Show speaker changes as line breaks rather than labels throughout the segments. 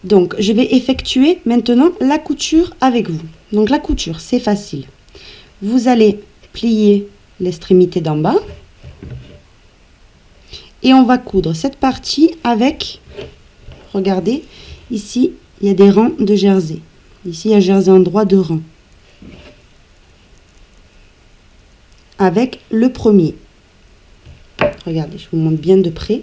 Donc, je vais effectuer maintenant la couture avec vous. Donc, la couture, c'est facile. Vous allez plier l'extrémité d'en bas. Et on va coudre cette partie avec, regardez, ici, il y a des rangs de jersey. Ici, il y a jersey en droit de rang. Avec le premier. Regardez, je vous montre bien de près.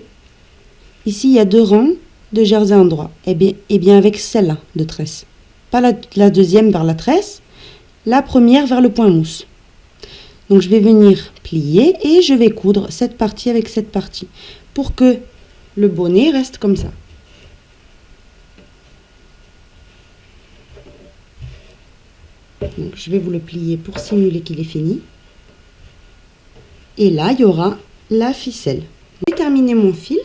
Ici, il y a 2 rangs de jersey en droit. Et bien avec celle-là de tresse. Pas la deuxième vers la tresse, la première vers le point mousse. Donc, je vais venir plier et je vais coudre cette partie avec cette partie pour que le bonnet reste comme ça. Donc, je vais vous le plier pour simuler qu'il est fini. Et là, il y aura la ficelle. J'ai terminé mon fil.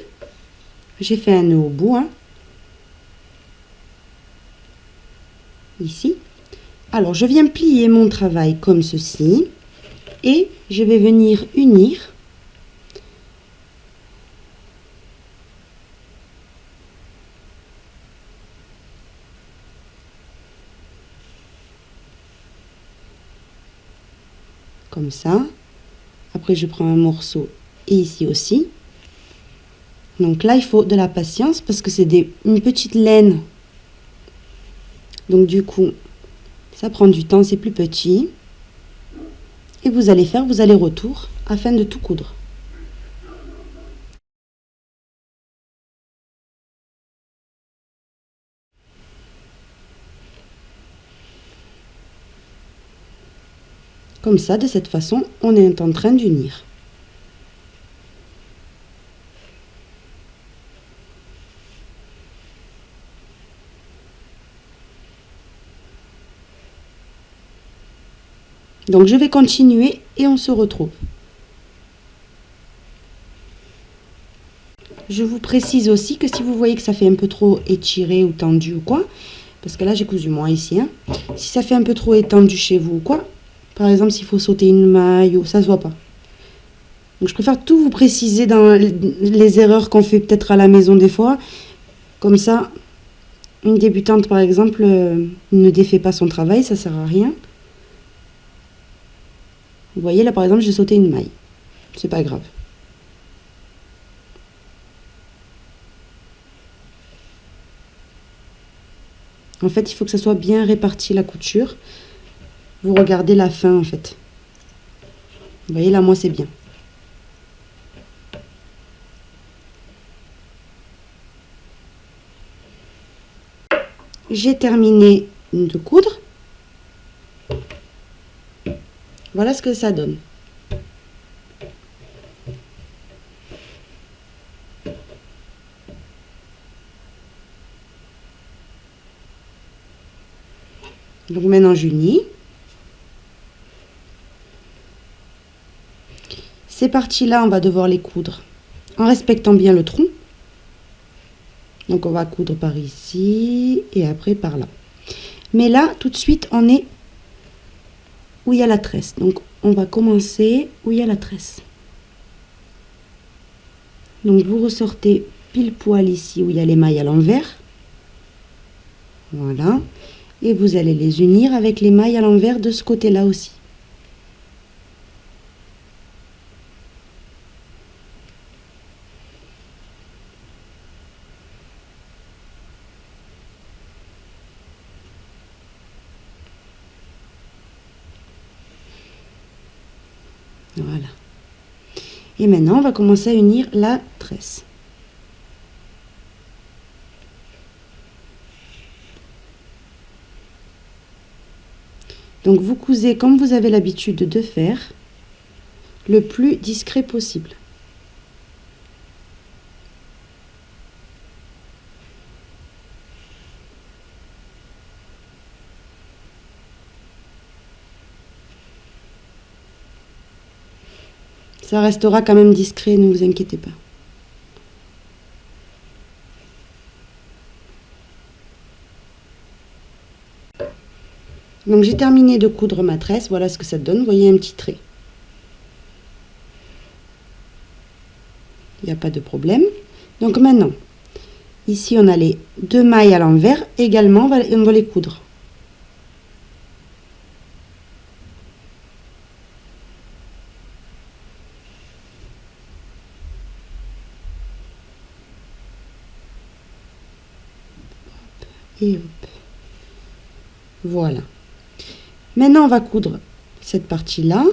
J'ai fait un nœud au bout. Ici. Alors, je viens plier mon travail comme ceci. Et je vais venir unir comme ça. Après, je prends un morceau et ici aussi. Donc là, il faut de la patience parce que c'est une petite laine. Donc du coup, ça prend du temps, c'est plus petit. Et vous allez faire vos allers-retours afin de tout coudre. Comme ça, de cette façon, on est en train d'unir. Donc je vais continuer et on se retrouve. Je vous précise aussi que si vous voyez que ça fait un peu trop étiré ou tendu ou quoi, parce que là j'ai cousu moi ici, si ça fait un peu trop étendu chez vous ou quoi, par exemple s'il faut sauter une maille ou ça se voit pas. Donc je préfère tout vous préciser dans les erreurs qu'on fait peut-être à la maison des fois. Comme ça, une débutante par exemple ne défait pas son travail, ça sert à rien. Vous voyez là par exemple j'ai sauté une maille, c'est pas grave. En fait il faut que ça soit bien réparti la couture. Vous regardez la fin en fait. Vous voyez là moi c'est bien. J'ai terminé de coudre. Voilà ce que ça donne. Donc maintenant j'unis. Ces parties-là, on va devoir les coudre en respectant bien le tronc. Donc on va coudre par ici et après par là. Mais là, tout de suite, on est où il y a la tresse. Donc on va commencer où il y a la tresse. Donc vous ressortez pile poil ici où il y a les mailles à l'envers. Voilà. Et vous allez les unir avec les mailles à l'envers de ce côté-là aussi. Voilà. Et maintenant, on va commencer à unir la tresse. Donc vous cousez comme vous avez l'habitude de faire, le plus discret possible. Ça restera quand même discret, ne vous inquiétez pas. Donc j'ai terminé de coudre ma tresse, voilà ce que ça donne, vous voyez un petit trait. Il n'y a pas de problème. Donc maintenant, Ici, on a les 2 mailles à l'envers. Également, on va les coudre. Et hop. Voilà. Maintenant, on va coudre cette partie-là.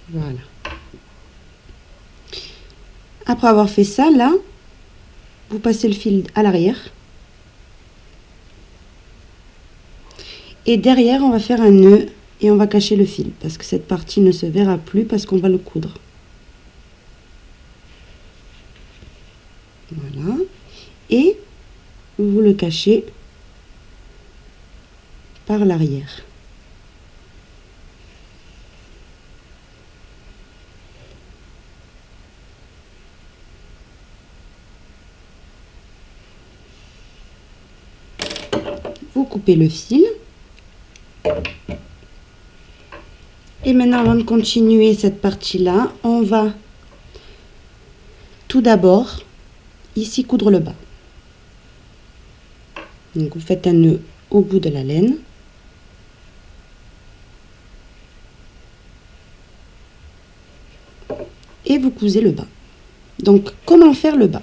Voilà. Après avoir fait ça, là, vous passez le fil à l'arrière. Et derrière, on va faire un nœud et on va cacher le fil parce que cette partie ne se verra plus parce qu'on va le coudre. Voilà. Et vous le cachez par l'arrière. Vous coupez le fil. Et maintenant, avant de continuer cette partie-là, on va tout d'abord ici coudre le bas. Donc vous faites un nœud au bout de la laine. Et vous cousez le bas. Donc comment faire le bas?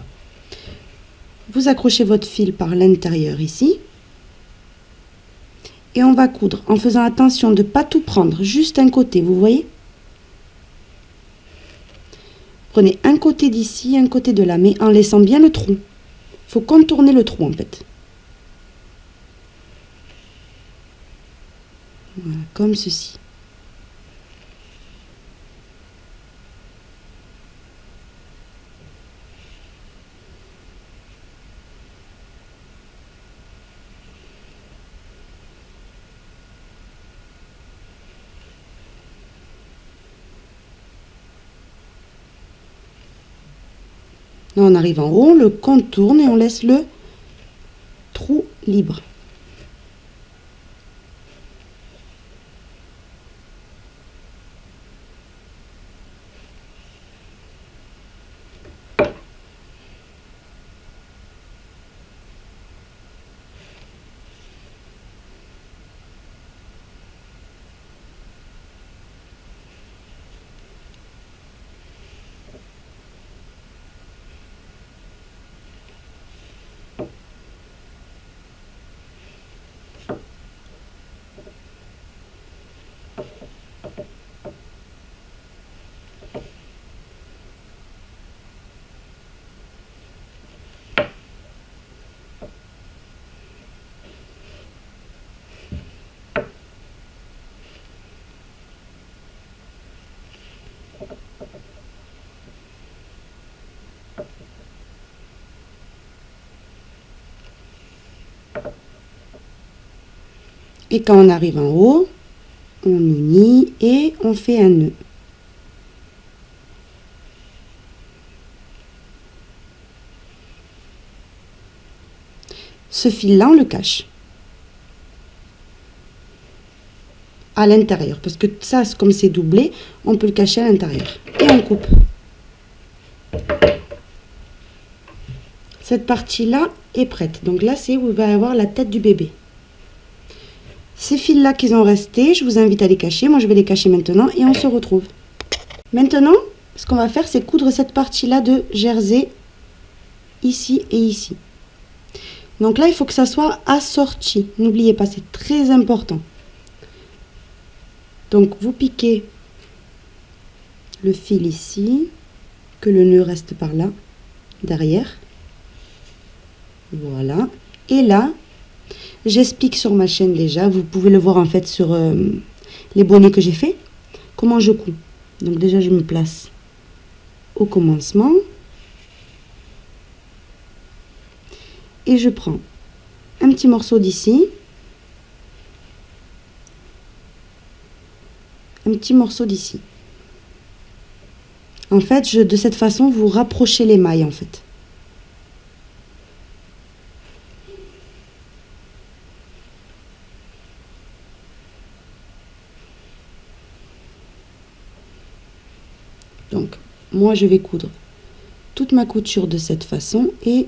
Vous accrochez votre fil par l'intérieur ici. Et on va coudre en faisant attention de ne pas tout prendre, juste un côté, vous voyez? Prenez un côté d'ici, un côté de là, mais en laissant bien le trou. Il faut contourner le trou en fait. Voilà, comme ceci. Là, on arrive en haut, on le contourne et on laisse le trou libre. Et quand on arrive en haut, on unit et on fait un nœud. Ce fil-là, on le cache à l'intérieur, parce que ça, comme c'est doublé, on peut le cacher à l'intérieur. Et on coupe. Cette partie-là est prête. Donc là, c'est où il va y avoir la tête du bébé. Ces fils-là qui ont resté, je vous invite à les cacher. Moi, je vais les cacher maintenant et on se retrouve. Maintenant, ce qu'on va faire, c'est coudre cette partie-là de jersey ici et ici. Donc là, il faut que ça soit assorti. N'oubliez pas, c'est très important. Donc, vous piquez le fil ici, que le nœud reste par là, derrière. Voilà. Et là, j'explique sur ma chaîne déjà, vous pouvez le voir en fait sur les bonnets que j'ai fait, comment je couds. Donc déjà, je me place au commencement. Et je prends un petit morceau d'ici. Un petit morceau d'ici. En fait, de cette façon, vous rapprochez les mailles en fait. Donc, moi, je vais coudre toute ma couture de cette façon et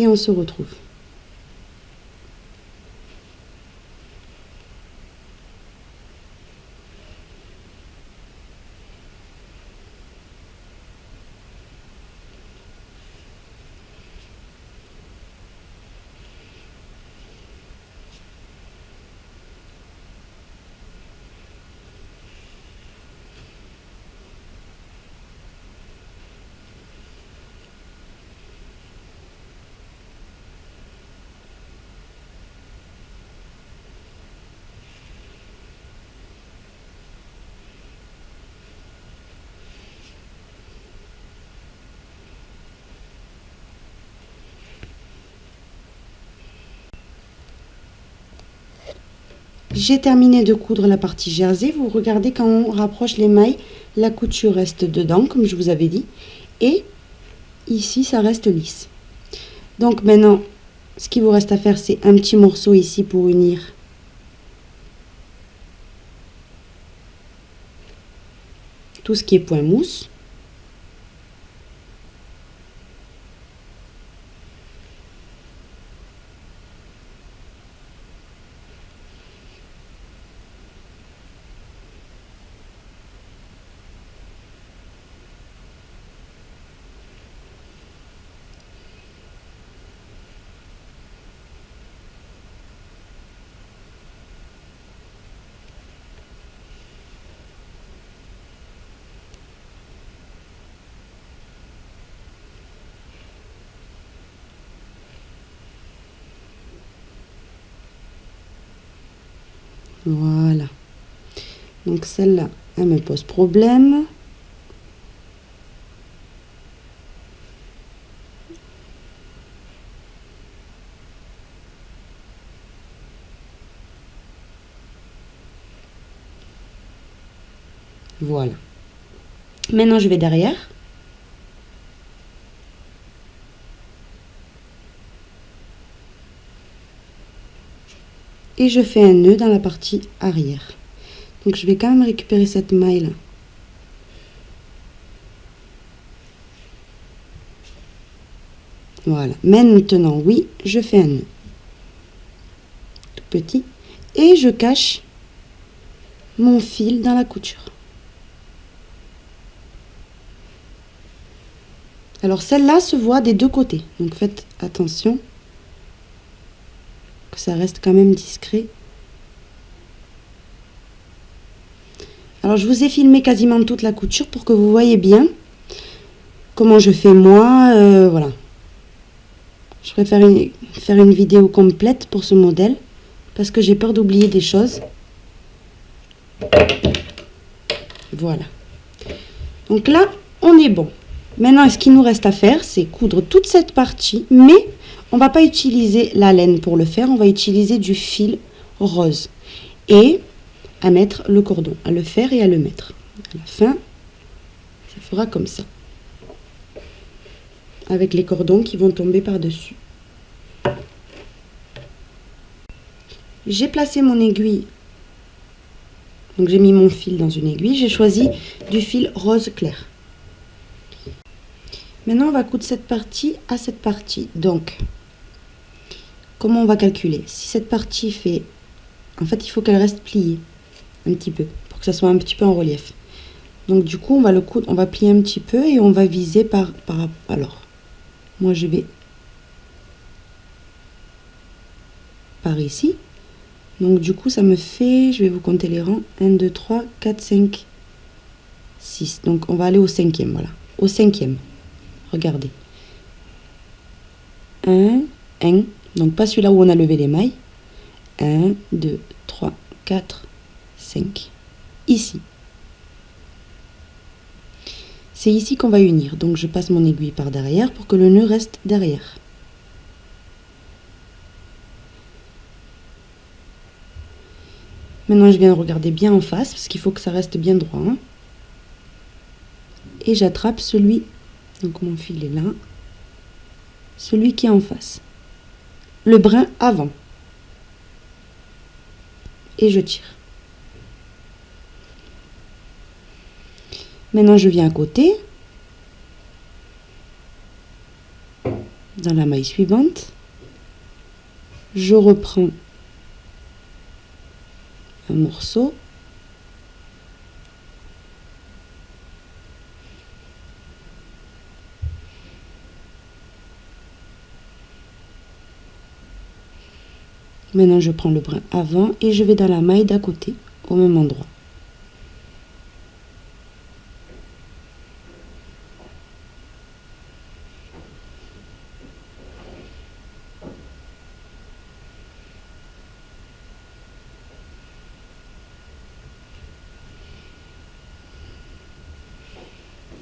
on se retrouve. J'ai terminé de coudre la partie jersey. Vous regardez quand on rapproche les mailles, la couture reste dedans, comme je vous avais dit. Et ici, ça reste lisse. Donc maintenant, ce qu'il vous reste à faire, c'est un petit morceau ici pour unir tout ce qui est point mousse. Voilà. Donc celle-là, elle me pose problème. Voilà. Maintenant, je vais derrière. Et je fais un nœud dans la partie arrière. Donc je vais quand même récupérer cette maille là. Voilà. Maintenant, oui, je fais un nœud. Tout petit. Et je cache mon fil dans la couture. Alors celle-là se voit des deux côtés. Donc faites attention que ça reste quand même discret. Alors je vous ai filmé quasiment toute la couture pour que vous voyez bien comment je fais moi. Voilà. Je préfère faire une vidéo complète pour ce modèle parce que j'ai peur d'oublier des choses. Voilà. Donc là, on est bon. Maintenant, ce qu'il nous reste à faire, c'est coudre toute cette partie, mais on va pas utiliser la laine pour le faire, on va utiliser du fil rose. Et à mettre le cordon, à le faire et à le mettre. À la fin, ça fera comme ça. Avec les cordons qui vont tomber par-dessus. J'ai placé mon aiguille. Donc j'ai mis mon fil dans une aiguille. J'ai choisi du fil rose clair. Maintenant, on va coudre cette partie à cette partie. Donc, comment on va calculer? Si cette partie fait... En fait, il faut qu'elle reste pliée. Un petit peu. Pour que ça soit un petit peu en relief. Donc du coup, on va le coudre, on va plier un petit peu et on va viser alors, moi je vais par ici. Donc du coup, ça me fait, je vais vous compter les rangs, 1, 2, 3, 4, 5, 6. Donc on va aller au cinquième, voilà. Au cinquième, regardez. 1, donc pas celui-là où on a levé les mailles. 1, 2, 3, 4, 5. Ici. C'est ici qu'on va unir. Donc je passe mon aiguille par derrière pour que le nœud reste derrière. Maintenant je viens regarder bien en face parce qu'il faut que ça reste bien droit. Hein. Et j'attrape celui, donc mon fil est là, celui qui est en face. Le brin avant. Et je tire. Maintenant, je viens à côté, dans la maille suivante, je reprends un morceau, maintenant je prends le brin avant et je vais dans la maille d'à côté, au même endroit.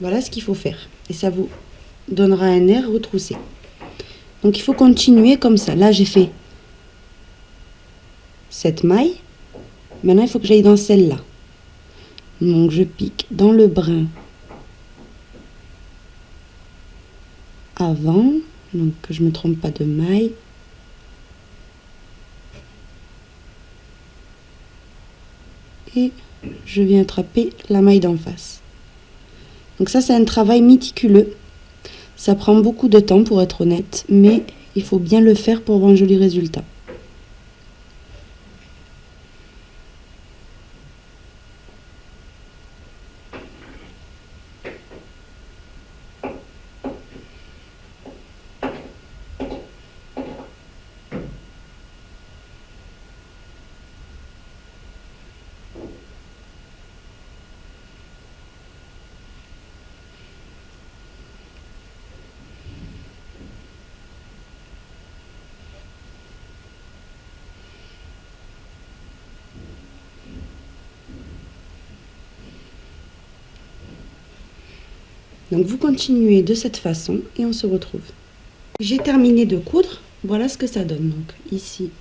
Voilà ce qu'il faut faire. Et ça vous donnera un air retroussé. Donc il faut continuer comme ça. Là, j'ai fait cette maille. Maintenant, il faut que j'aille dans celle-là. Donc je pique dans le brin avant. Donc que je ne me trompe pas de maille. Et je viens attraper la maille d'en face. Donc ça, c'est un travail méticuleux. Ça prend beaucoup de temps pour être honnête, mais il faut bien le faire pour avoir un joli résultat. Donc vous continuez de cette façon et on se retrouve. J'ai terminé de coudre, voilà ce que ça donne. Donc ici,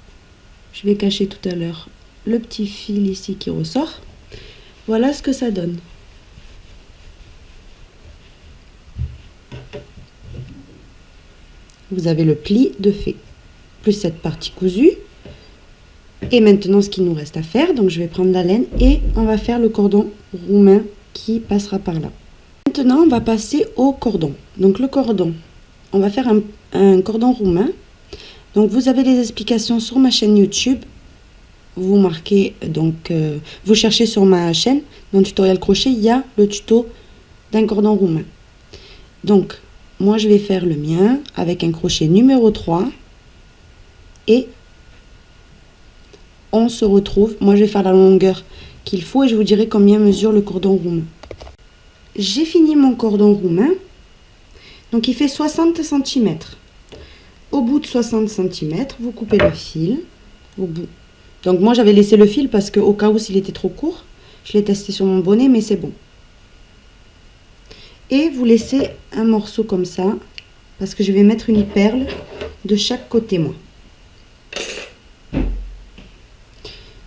je vais cacher tout à l'heure le petit fil ici qui ressort. Voilà ce que ça donne. Vous avez le pli de fait, plus cette partie cousue. Et maintenant, ce qu'il nous reste à faire, donc je vais prendre la laine et on va faire le cordon roumain qui passera par là. Maintenant, on va passer au cordon. Donc le cordon, on va faire un cordon roumain. Donc vous avez les explications sur ma chaîne YouTube. Vous marquez, donc vous cherchez sur ma chaîne, dans le tutoriel crochet, il y a le tuto d'un cordon roumain. Donc, moi je vais faire le mien avec un crochet numéro 3. Et on se retrouve, moi je vais faire la longueur qu'il faut et je vous dirai combien mesure le cordon roumain. J'ai fini mon cordon roumain, donc il fait 60 cm. Au bout de 60 cm, vous coupez le fil, au bout. Donc moi j'avais laissé le fil parce que au cas où s'il était trop court, je l'ai testé sur mon bonnet mais c'est bon. Et vous laissez un morceau comme ça, parce que je vais mettre une perle de chaque côté moi.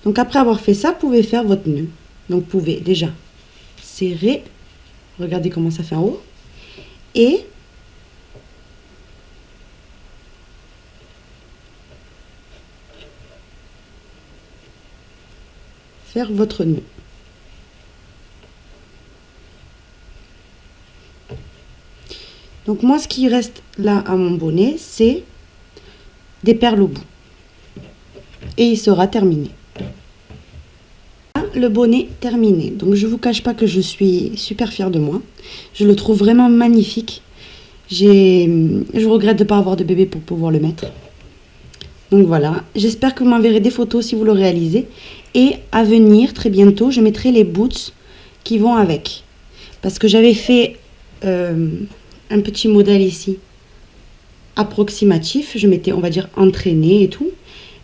Donc après avoir fait ça, vous pouvez faire votre nœud. Donc vous pouvez déjà serrer. Regardez comment ça fait en haut. Et faire votre nœud. Donc moi, ce qui reste là à mon bonnet, c'est des perles au bout. Et il sera terminé. le bonnet terminé. Donc je vous cache pas que je suis super fière de moi. Je le trouve vraiment magnifique. Je regrette de ne pas avoir de bébé pour pouvoir le mettre. Donc voilà, j'espère que vous m'enverrez des photos si vous le réalisez. Et à venir, très bientôt, je mettrai les boots qui vont avec. Parce que j'avais fait un petit modèle ici, approximatif. Je m'étais, on va dire, entraînée et tout.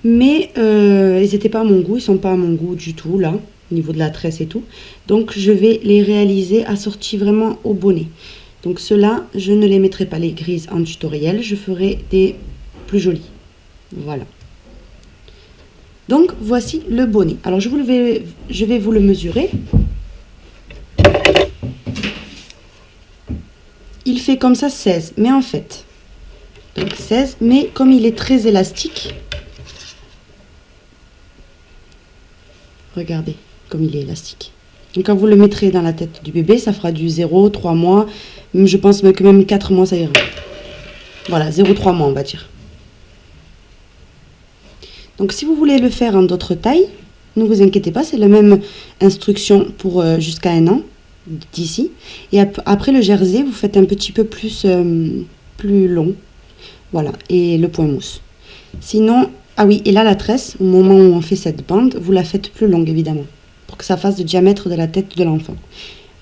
Mais ils n'étaient pas à mon goût, ils ne sont pas à mon goût du tout, là, au niveau de la tresse et tout. Donc je vais les réaliser assortis vraiment au bonnet. Donc ceux-là, je ne les mettrai pas les grises en tutoriel, je ferai des plus jolis. Voilà. Donc voici le bonnet. Alors je vais vous le mesurer. Il fait comme ça 16, mais en fait, donc 16, mais comme il est très élastique, regardez comme il est élastique. Donc quand vous le mettrez dans la tête du bébé, ça fera du 0, 3 mois, je pense que même 4 mois ça ira. Voilà, 0, 3 mois on va dire. Donc si vous voulez le faire en d'autres tailles, ne vous inquiétez pas, c'est la même instruction pour jusqu'à 1 an d'ici. Et après le jersey, vous faites un petit peu plus long. Voilà, et le point mousse. Sinon, ah oui, et là la tresse, au moment où on fait cette bande, vous la faites plus longue évidemment, pour que ça fasse le diamètre de la tête de l'enfant.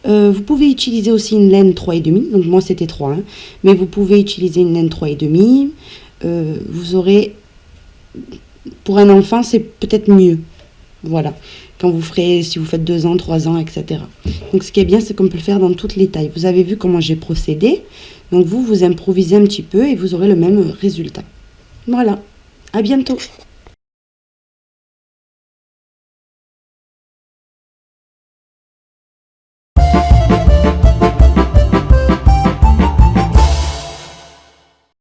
Vous pouvez utiliser aussi une laine 3,5, donc moi c'était 3, hein, mais vous pouvez utiliser une laine 3,5. Vous aurez, pour un enfant, c'est peut-être mieux. Voilà, quand vous ferez, si vous faites 2 ans, 3 ans, etc. Donc ce qui est bien, c'est qu'on peut le faire dans toutes les tailles. Vous avez vu comment j'ai procédé, donc vous improvisez un petit peu et vous aurez le même résultat. Voilà, à bientôt.